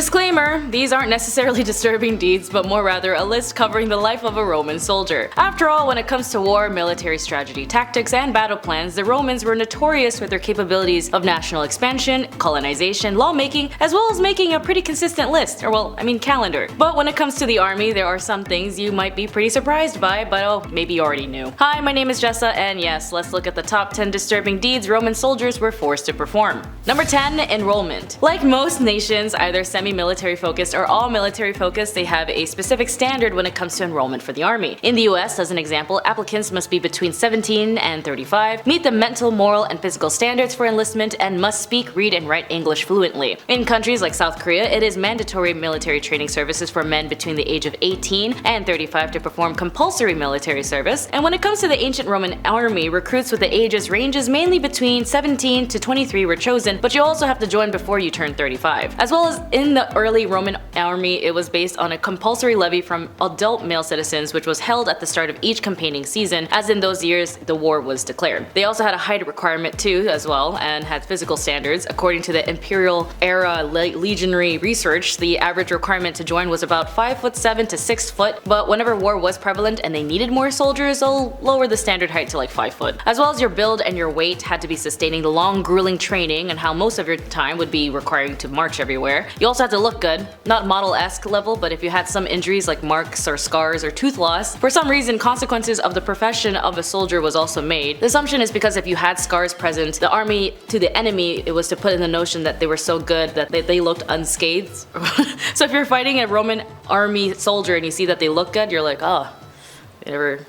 Disclaimer, these aren't necessarily disturbing deeds, but more rather a list covering the life of a Roman soldier. After all, when it comes to war, military strategy, tactics, and battle plans, the Romans were notorious with their capabilities of national expansion, colonization, lawmaking, as well as making a pretty consistent list, or calendar. But when it comes to the army, there are some things you might be pretty surprised by, but maybe you already knew. Hi, my name is Jessa, and yes, let's look at the top 10 disturbing deeds Roman soldiers were forced to perform. Number 10. Enrollement. Like most nations, either semi-military focused or all military focused, they have a specific standard when it comes to enrollment for the army. In the US, as an example, applicants must be between 17 and 35, meet the mental, moral, and physical standards for enlistment, and must speak, read, and write English fluently. In countries like South Korea, it is mandatory military training services for men between the age of 18 and 35 to perform compulsory military service, and when it comes to the ancient Roman army, recruits with the ages ranges mainly between 17 to 23 were chosen, but you also have to join before you turn 35. As well as in the early Roman army, it was based on a compulsory levy from adult male citizens, which was held at the start of each campaigning season, as in those years the war was declared. They also had a height requirement too as well, and had physical standards. According to the imperial era legionary research, the average requirement to join was about 5'7" to 6 foot, but whenever war was prevalent and they needed more soldiers, they'll lower the standard height to like 5 foot. As well as your build and your weight had to be sustaining the long grueling training and how most of your time would be requiring to march everywhere. You also had to look good, not model-esque level, but if you had some injuries like marks or scars or tooth loss, for some reason consequences of the profession of a soldier was also made. The assumption is because if you had scars present, the army to the enemy, it was to put in the notion that they were so good that they looked unscathed. So if you're fighting a Roman army soldier and you see that they look good, you're like, oh, they never,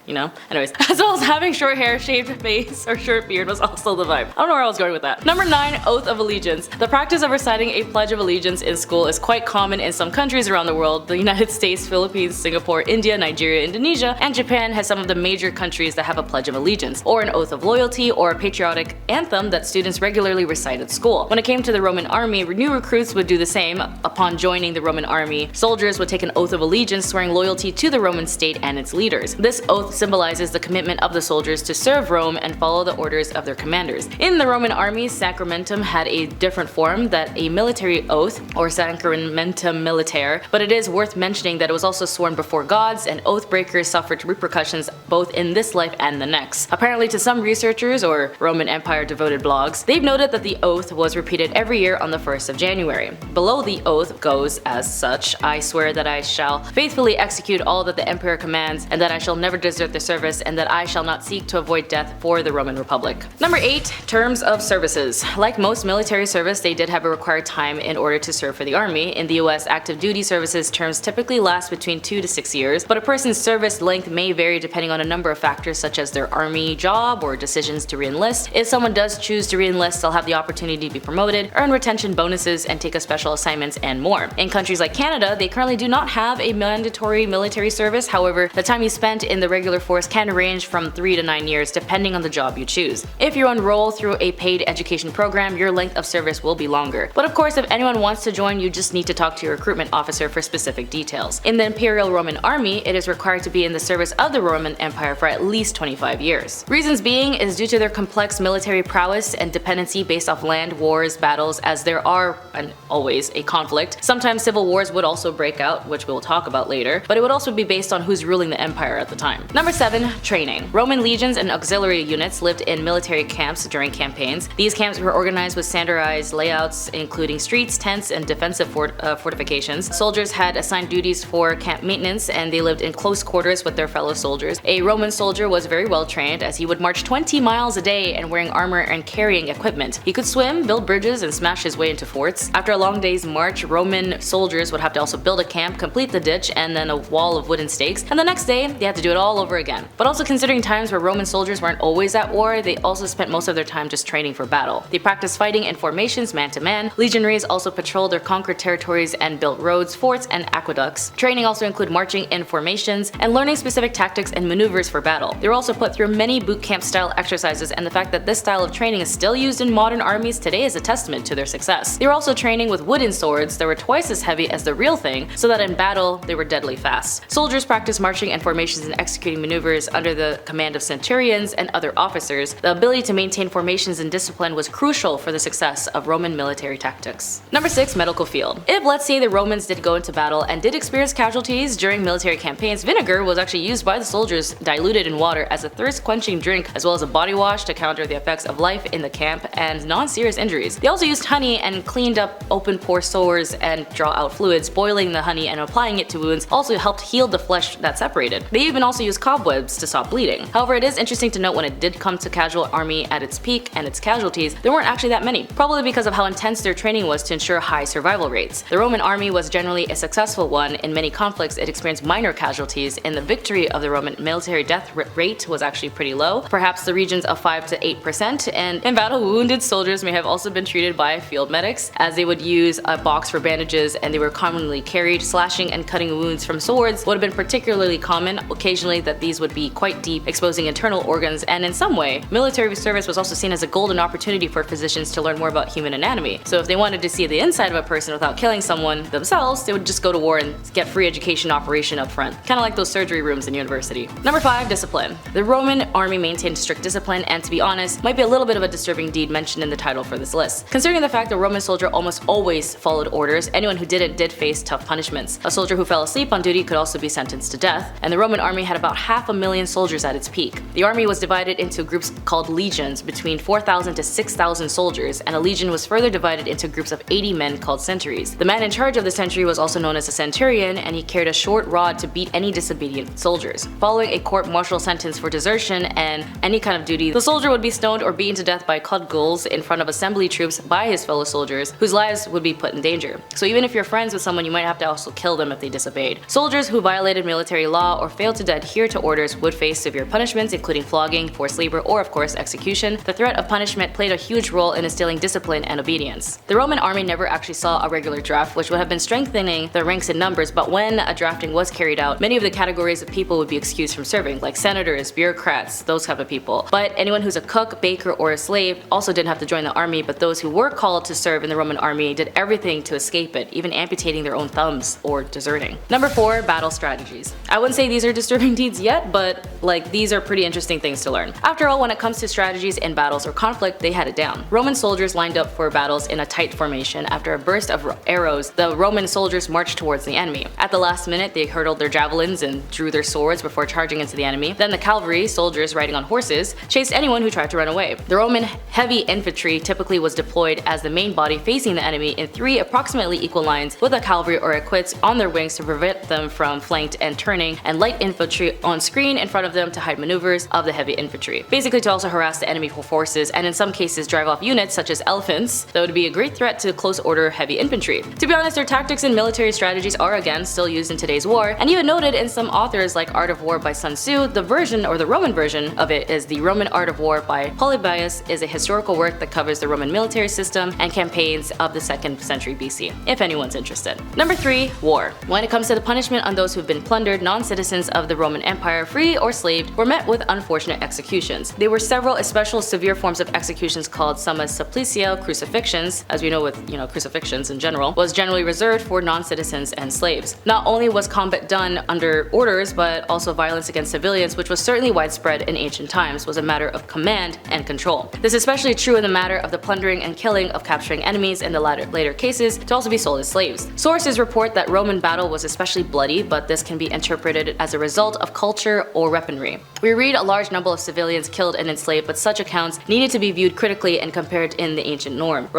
you know? Anyways, as well as having short hair, shaved face, or short beard was also the vibe. I don't know where I was going with that. Number 9. Oath of Allegiance. The practice of reciting a Pledge of Allegiance in school is quite common in some countries around the world. The United States, Philippines, Singapore, India, Nigeria, Indonesia, and Japan has some of the major countries that have a Pledge of Allegiance, or an oath of loyalty, or a patriotic anthem that students regularly recite at school. When it came to the Roman army, new recruits would do the same. Upon joining the Roman army, soldiers would take an oath of allegiance swearing loyalty to the Roman state and its leaders. This oath symbolizes the commitment of the soldiers to serve Rome and follow the orders of their commanders. In the Roman army, sacramentum had a different form, that a military oath, or sacramentum militare, but it is worth mentioning that it was also sworn before gods, and oath breakers suffered repercussions both in this life and the next. Apparently to some researchers or Roman Empire devoted blogs, they've noted that the oath was repeated every year on the 1st of January. Below the oath goes as such: I swear that I shall faithfully execute all that the emperor commands, and that I shall never desert the service, and that I shall not seek to avoid death for the Roman Republic. Number 8. Terms of services. Like most military service, they did have a required time in order to serve for the army. In the US, active duty services terms typically last between 2 to 6 years, but a person's service length may vary depending on a number of factors such as their army job or decisions to re-enlist. If someone does choose to re-enlist, they'll have the opportunity to be promoted, earn retention bonuses, and take a special assignments and more. In countries like Canada, they currently do not have a mandatory military service. However, the time you spent in the regular force can range from 3 to 9 years depending on the job you choose. If you enroll through a paid education program, your length of service will be longer. But of course, if anyone wants to join, you just need to talk to your recruitment officer for specific details. In the Imperial Roman Army, it is required to be in the service of the Roman Empire for at least 25 years. Reasons being is due to their complex military prowess and dependency based off land, wars, battles, as there are, and always, a conflict. Sometimes civil wars would also break out, which we'll talk about later, but it would also be based on who's ruling the empire at the time. Number 7. Training. Roman legions and auxiliary units lived in military camps during campaigns. These camps were organized with standardized layouts, including streets, tents, and defensive fortifications. Soldiers had assigned duties for camp maintenance, and they lived in close quarters with their fellow soldiers. A Roman soldier was very well trained, as he would march 20 miles a day and wearing armor and carrying equipment. He could swim, build bridges, and smash his way into forts. After a long day's march, Roman soldiers would have to also build a camp, complete the ditch, and then a wall of wooden stakes, and the next day they had to do it all over again. But also considering times where Roman soldiers weren't always at war, they also spent most of their time just training for battle. They practiced fighting in formations man to man. Legionaries also patrolled their conquered territories and built roads, forts, and aqueducts. Training also included marching in formations and learning specific tactics and maneuvers for battle. They were also put through many boot camp style exercises, and the fact that this style of training is still used in modern armies today is a testament to their success. They were also training with wooden swords that were twice as heavy as the real thing, so that in battle they were deadly fast. Soldiers practiced marching in formations and executing executing maneuvers under the command of centurions and other officers, the ability to maintain formations and discipline was crucial for the success of Roman military tactics. Number 6. Medical field. If, let's say, the Romans did go into battle and did experience casualties during military campaigns, vinegar was actually used by the soldiers diluted in water as a thirst-quenching drink as well as a body wash to counter the effects of life in the camp and non-serious injuries. They also used honey and cleaned up open pore sores and draw out fluids. Boiling the honey and applying it to wounds also helped heal the flesh that separated. They even also used cobwebs to stop bleeding. However, it is interesting to note when it did come to casual army at its peak and its casualties, there weren't actually that many, probably because of how intense their training was to ensure high survival rates. The Roman army was generally a successful one. In many conflicts, it experienced minor casualties, and the victory of the Roman military death rate was actually pretty low, perhaps the regions of 5 to 8%, and in battle, wounded soldiers may have also been treated by field medics, as they would use a box for bandages and they were commonly carried. Slashing and cutting wounds from swords would have been particularly common, occasionally that these would be quite deep, exposing internal organs, and in some way, military service was also seen as a golden opportunity for physicians to learn more about human anatomy. So if they wanted to see the inside of a person without killing someone themselves, they would just go to war and get free education operation up front. Kinda like those surgery rooms in university. Number 5. Discipline. The Roman army maintained strict discipline, and to be honest, might be a little bit of a disturbing deed mentioned in the title for this list. Considering the fact that a Roman soldier almost always followed orders, anyone who didn't did face tough punishments. A soldier who fell asleep on duty could also be sentenced to death, and the Roman army had about 500,000 soldiers at its peak. The army was divided into groups called legions, between 4,000 to 6,000 soldiers, and a legion was further divided into groups of 80 men called centuries. The man in charge of the century was also known as a centurion, and he carried a short rod to beat any disobedient soldiers. Following a court-martial sentence for desertion and any kind of duty, the soldier would be stoned or beaten to death by cudgels in front of assembly troops by his fellow soldiers, whose lives would be put in danger. So even if you're friends with someone, you might have to also kill them if they disobeyed. Soldiers who violated military law or failed to adhere to orders would face severe punishments, including flogging, forced labor, or of course execution. The threat of punishment played a huge role in instilling discipline and obedience. The Roman army never actually saw a regular draft, which would have been strengthening the ranks in numbers, but when a drafting was carried out, many of the categories of people would be excused from serving, like senators, bureaucrats, those type of people. But anyone who's a cook, baker, or a slave also didn't have to join the army, but those who were called to serve in the Roman army did everything to escape it, even amputating their own thumbs or deserting. Number 4. Battle strategies. I wouldn't say these are disturbing deeds yet, but these are pretty interesting things to learn. After all, when it comes to strategies in battles or conflict, they had it down. Roman soldiers lined up for battles in a tight formation. After a burst of arrows, the Roman soldiers marched towards the enemy. At the last minute, they hurled their javelins and drew their swords before charging into the enemy. Then the cavalry, soldiers riding on horses, chased anyone who tried to run away. The Roman heavy infantry typically was deployed as the main body facing the enemy in 3 approximately equal lines, with a cavalry or equids on their wings to prevent them from flanked and turning, and light infantry on screen in front of them to hide maneuvers of the heavy infantry. Basically to also harass the enemy forces, and in some cases drive off units such as elephants that would be a great threat to close order heavy infantry. To be honest, their tactics and military strategies are again still used in today's war, and even noted in some authors like Art of War by Sun Tzu. The version, or the Roman version of it, is the Roman Art of War by Polybius, is a historical work that covers the Roman military system and campaigns of the 2nd century BC, if anyone's interested. Number 3. War. When it comes to the punishment on those who've been plundered, non-citizens of the Roman Empire, free or slaved, were met with unfortunate executions. There were several especially severe forms of executions called summa supplicio. Crucifixions, as we know with crucifixions in general, was generally reserved for non-citizens and slaves. Not only was combat done under orders, but also violence against civilians, which was certainly widespread in ancient times, was a matter of command and control. This is especially true in the matter of the plundering and killing of capturing enemies, in the later cases to also be sold as slaves. Sources report that Roman battle was especially bloody, but this can be interpreted as a result of culture or weaponry. We read a large number of civilians killed and enslaved, but such accounts needed to be viewed critically and compared in the ancient norm.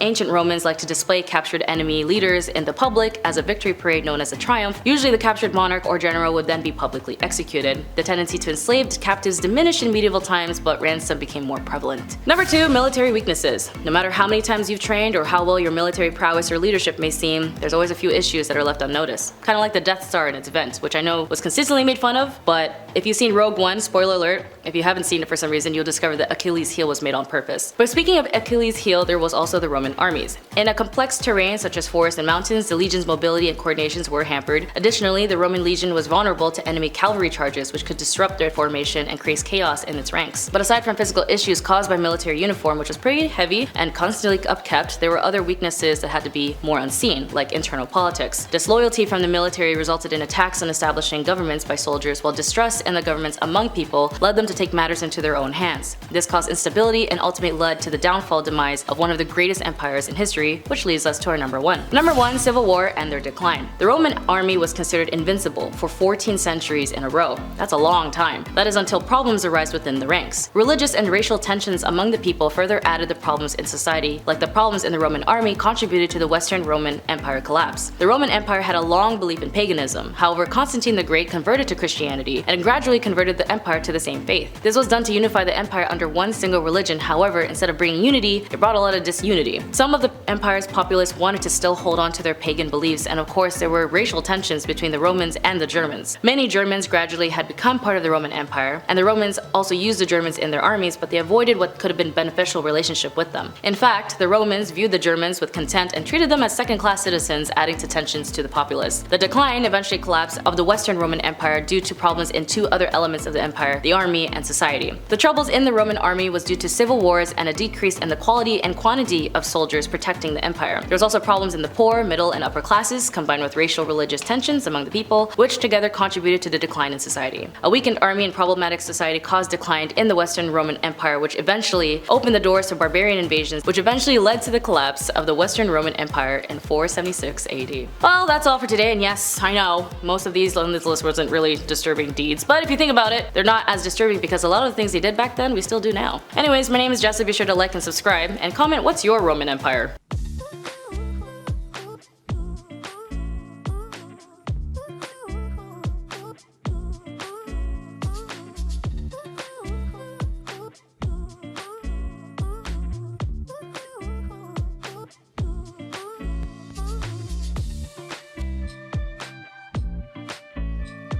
Ancient Romans liked to display captured enemy leaders in the public as a victory parade known as a triumph. Usually the captured monarch or general would then be publicly executed. The tendency to enslave captives diminished in medieval times, but ransom became more prevalent. Number 2. Military weaknesses. No matter how many times you've trained or how well your military prowess or leadership may seem, there's always a few issues that are left unnoticed. Kinda like the Death Star in its event, which I know was consistently made fun of, but if you've seen Rogue One, spoiler alert, if you haven't seen it for some reason, you'll discover that Achilles' heel was made on purpose. But speaking of Achilles' heel, there was also the Roman armies. In a complex terrain such as forests and mountains, the legion's mobility and coordinations were hampered. Additionally, the Roman legion was vulnerable to enemy cavalry charges, which could disrupt their formation and create chaos in its ranks. But aside from physical issues caused by military uniform, which was pretty heavy and constantly upkept, there were other weaknesses that had to be more unseen, like internal politics. Disloyalty from the military resulted in attacks on establishing governments by soldiers, while distrust in the governments among people led them to take matters into their own hands. This caused instability and ultimately led to the downfall demise of one of the greatest empires in history, which leads us to our number 1. Number 1, Civil War and their decline. The Roman army was considered invincible for 14 centuries in a row. That's a long time. That is until problems arise within the ranks. Religious and racial tensions among the people further added the problems in society, like the problems in the Roman army contributed to the Western Roman Empire collapse. The Roman Empire had a long belief in paganism. However, Constantine the Great converted to Christianity and gradually converted the empire to the same faith. This was done to unify the empire under one single religion. However, instead of bringing unity, it brought a lot of disunity. Some of the empire's populace wanted to still hold on to their pagan beliefs, and of course there were racial tensions between the Romans and the Germans. Many Germans gradually had become part of the Roman Empire, and the Romans also used the Germans in their armies, but they avoided what could have been beneficial relationship with them. In fact, the Romans viewed the Germans with contempt and treated them as second-class citizens, adding to tensions to the populace. The decline, eventually collapse, of the Western Roman Empire due to problems in two other elements of the empire, the army and society. The troubles in the Roman army was due to civil wars and a decrease in the quality and quantity of soldiers protecting the empire. There was also problems in the poor, middle, and upper classes, combined with racial religious tensions among the people, which together contributed to the decline in society. A weakened army and problematic society caused decline in the Western Roman Empire, which eventually opened the doors to barbarian invasions, which eventually led to the collapse of the Western Roman Empire in 476 AD. Well, that's all for today, and yes, I know, most of these on this list wasn't really disturbing deeds, but if you think about it, they're not as disturbing because a lot of the things they did back then, we still do now. Anyways, my name is Jessa, be sure to like and subscribe, and comment what's your Roman Empire.